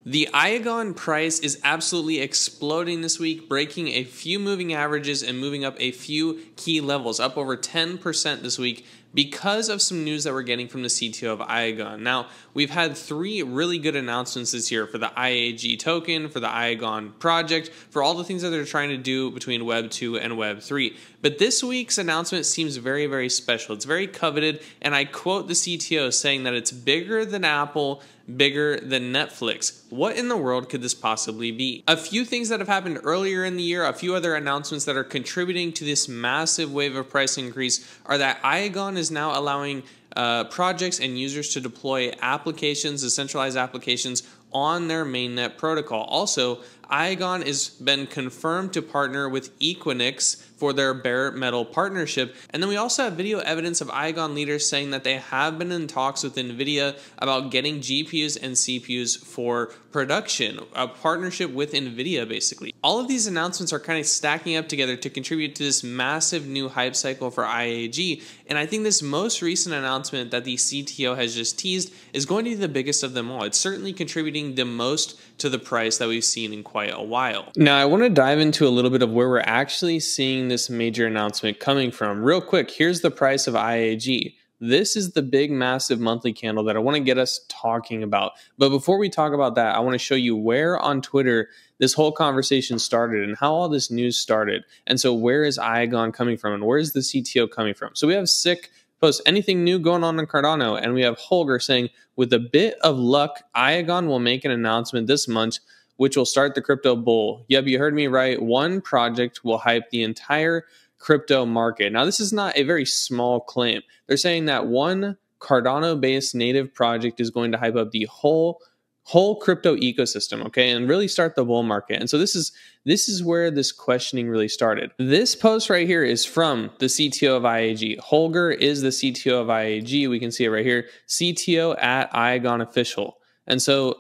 The IAGON price is absolutely exploding this week, breaking a few moving averages and moving up a few key levels, up over 10% this week because of some news that we're getting from the CTO of IAGON. Now, we've had 3 really good announcements this year for the IAG token, for the IAGON project, for all the things that they're trying to do between Web 2 and Web 3. But this week's announcement seems very, very special. It's very coveted, and I quote the CTO saying that it's bigger than Apple, bigger than Netflix. What in the world could this possibly be? A few things that have happened earlier in the year, a few other announcements that are contributing to this massive wave of price increase are that IAGON is now allowing projects and users to deploy applications, decentralized applications, on their mainnet protocol. Also, IAGON has been confirmed to partner with Equinix for their bare metal partnership. And then we also have video evidence of IAGON leaders saying that they have been in talks with NVIDIA about getting GPUs and CPUs for production, a partnership with NVIDIA basically. All of these announcements are kind of stacking up together to contribute to this massive new hype cycle for IAG. And I think this most recent announcement that the CTO has just teased is going to be the biggest of them all. It's certainly contributing the most to the price that we've seen in quite a while. Now, I want to dive into a little bit of where we're actually seeing this major announcement coming from. Real quick, here's the price of IAG. This is the big, massive monthly candle that I want to get us talking about. But before we talk about that, I want to show you where on Twitter this whole conversation started and how all this news started. And so where is IAGON coming from and where is the CTO coming from? So we have Sick post anything new going on in Cardano, and we have Holger saying, with a bit of luck, IAGON will make an announcement this month, which will start the crypto bull. Yep, you heard me right. One project will hype the entire crypto market. Now, this is not a very small claim. They're saying that one Cardano-based native project is going to hype up the whole crypto ecosystem, okay, and really start the bull market. And so this is where this questioning really started. This post right here is from the CTO of IAG. Holger is the CTO of IAG. We can see it right here, CTO at IAGON official. And so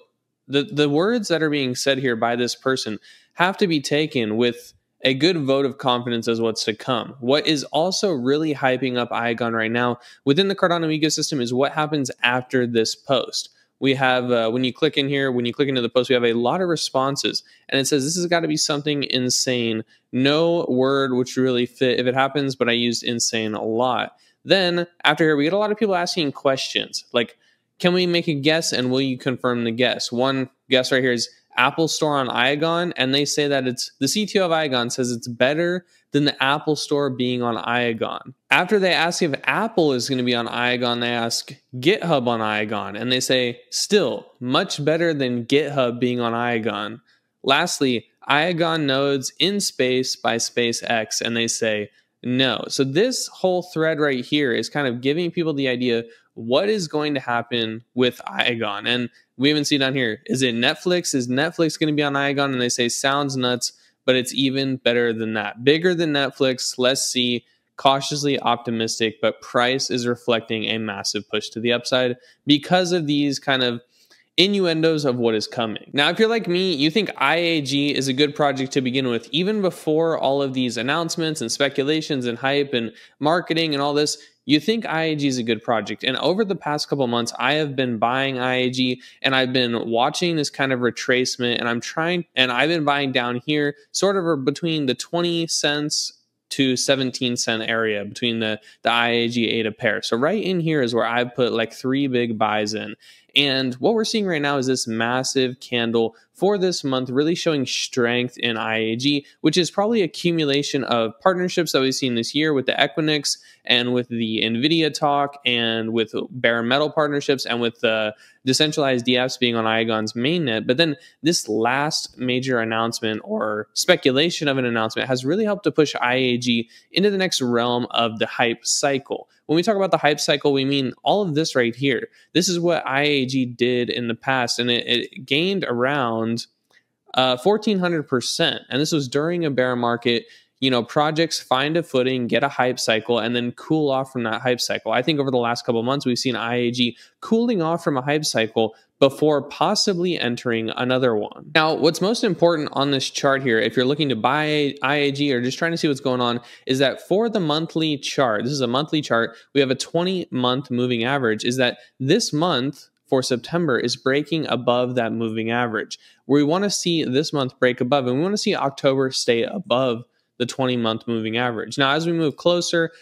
the words that are being said here by this person have to be taken with a good vote of confidence as what's to come. What is also really hyping up IAGON right now within the Cardano ecosystem is what happens after this post. We have, when you click in here, when you click into the post, we have a lot of responses. And it says, this has got to be something insane. No word which really fit if it happens, but I used insane a lot. Then, after here, we get a lot of people asking questions. Like, can we make a guess and will you confirm the guess? One guess right here is Apple Store on IAGON. And they say that it's, the CTO of IAGON says it's better than the Apple Store being on IAGON. After they ask if Apple is going to be on IAGON, they ask GitHub on IAGON, and they say, still, much better than GitHub being on IAGON. Lastly, IAGON nodes in space by SpaceX, and they say no. So this whole thread right here is kind of giving people the idea what is going to happen with IAGON. And we even see down here, is it Netflix? Is Netflix going to be on IAGON? And they say, sounds nuts, but it's even better than that. Bigger than Netflix, let's see. Cautiously optimistic, but price is reflecting a massive push to the upside because of these kind of innuendos of what is coming. Now, if you're like me, you think IAG is a good project to begin with, even before all of these announcements and speculations and hype and marketing and all this. You think IAG is a good project. And over the past couple months, I have been buying IAG and I've been watching this kind of retracement and I've been buying down here sort of between the 20 cents to 17-cent area between the IAG ADA pair. So right in here is where I've put like 3 big buys in. And what we're seeing right now is this massive candle for this month really showing strength in IAG, which is probably accumulation of partnerships that we've seen this year with the Equinix and with the NVIDIA talk and with bare metal partnerships and with the decentralized DApps being on IAGON's mainnet. But then this last major announcement or speculation of an announcement has really helped to push IAG into the next realm of the hype cycle. When we talk about the hype cycle, we mean all of this right here. This is what IAG did in the past, and it gained around 1,400%. And this was during a bear market. You know, projects find a footing, get a hype cycle, and then cool off from that hype cycle. I think over the last couple of months, we've seen IAG cooling off from a hype cycle before possibly entering another one. Now, what's most important on this chart here, if you're looking to buy IAG or just trying to see what's going on, is that for the monthly chart, this is a monthly chart, we have a 20-month moving average, is that this month, for September is breaking above that moving average. We want to see this month break above, and we want to see October stay above the 20-month moving average. Now, as we move closer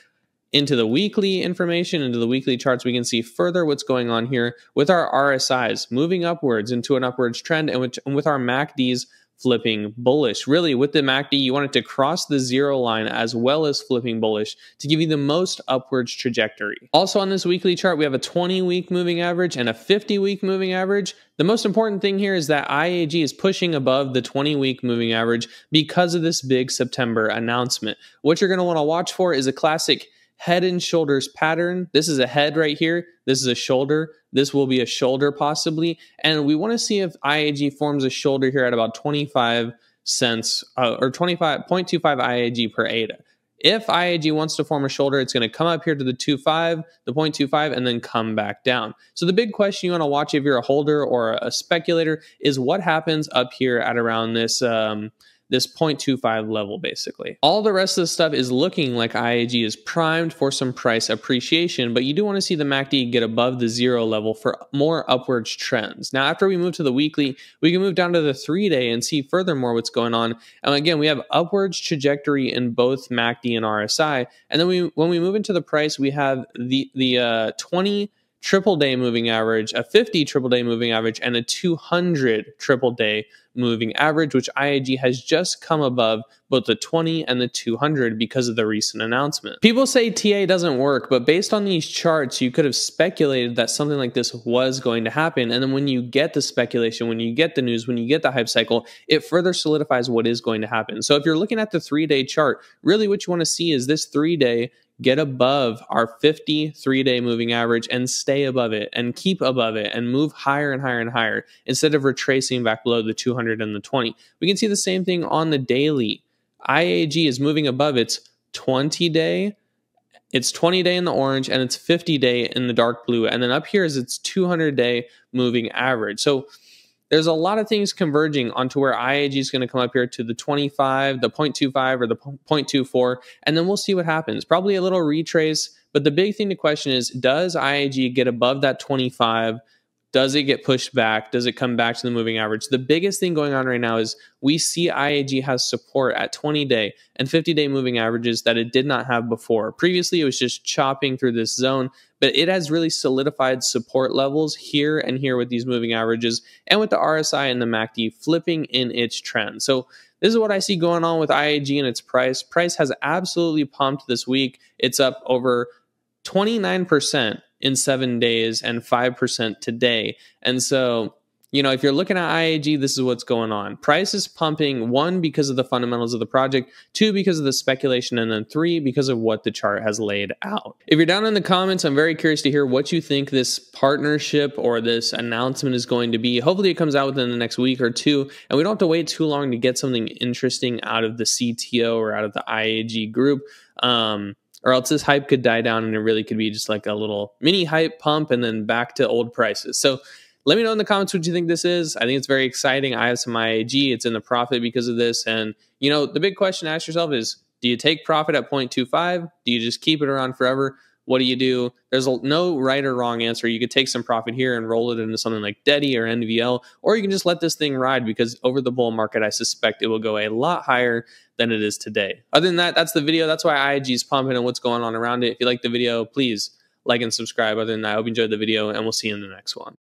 into the weekly information, into the weekly charts, we can see further what's going on here with our RSIs moving upwards into an upwards trend, and with our MACDs flipping bullish. Really, with the MACD, you want it to cross the 0 line as well as flipping bullish to give you the most upwards trajectory. Also on this weekly chart, we have a 20-week moving average and a 50-week moving average. The most important thing here is that IAG is pushing above the 20-week moving average because of this big September announcement. What you're going to want to watch for is a classic head and shoulders pattern. This is a head right here. This is a shoulder. This will be a shoulder possibly. And we want to see if IAG forms a shoulder here at about 25 cents or 25.25 IAG per ADA. If IAG wants to form a shoulder, it's going to come up here to the 2.5, the 0.25, and then come back down. So the big question you want to watch if you're a holder or a speculator is what happens up here at around this this 0.25 level, basically. All the rest of the stuff is looking like IAG is primed for some price appreciation, but you do want to see the MACD get above the 0 level for more upwards trends. Now, after we move to the weekly, we can move down to the 3-day and see furthermore what's going on. And again, we have upwards trajectory in both MACD and RSI. And then when we move into the price, we have the 20 triple-day moving average, a 50 triple-day moving average, and a 200 triple-day moving average, which IAG has just come above both the 20 and the 200 because of the recent announcement. People say TA doesn't work, but based on these charts, you could have speculated that something like this was going to happen. And then when you get the speculation, when you get the news, when you get the hype cycle, it further solidifies what is going to happen. So if you're looking at the 3-day chart, really what you want to see is this 3-day get above our 50 3-day moving average and stay above it and keep above it and move higher and higher and higher instead of retracing back below the 200 and the 20. We can see the same thing on the daily. IAG is moving above its 20-day, it's 20-day in the orange, and it's 50-day in the dark blue. And then up here is its 200-day moving average. So there's a lot of things converging onto where IAG is going to come up here to the 25, the 0.25 or the 0.24, and then we'll see what happens. Probably a little retrace, but the big thing to question is, does IAG get above that 25? Does it get pushed back? Does it come back to the moving average? The biggest thing going on right now is we see IAG has support at 20-day and 50-day moving averages that it did not have before. Previously, it was just chopping through this zone, but it has really solidified support levels here and here with these moving averages and with the RSI and the MACD flipping in its trend. So this is what I see going on with IAG and its price. Price has absolutely pumped this week. It's up over 29% in 7 days and 5% today. And so, you know, if you're looking at IAG, this is what's going on. Price is pumping, 1, because of the fundamentals of the project, 2, because of the speculation, and then 3, because of what the chart has laid out. If you're down in the comments, I'm very curious to hear what you think this partnership or this announcement is going to be. Hopefully it comes out within the next week or 2, and we don't have to wait too long to get something interesting out of the CTO or out of the IAG group. Or else this hype could die down and it really could be just like a little mini hype pump and then back to old prices. So let me know in the comments what you think this is. I think it's very exciting. I have some IAG. It's in the profit because of this. And, you know, the big question to ask yourself is, do you take profit at 0.25? Do you just keep it around forever? What do? There's no right or wrong answer. You could take some profit here and roll it into something like DEDI or NVL, or you can just let this thing ride because over the bull market, I suspect it will go a lot higher than it is today. Other than that, that's the video. That's why IAG is pumping and what's going on around it. If you like the video, please like and subscribe. Other than that, I hope you enjoyed the video and we'll see you in the next one.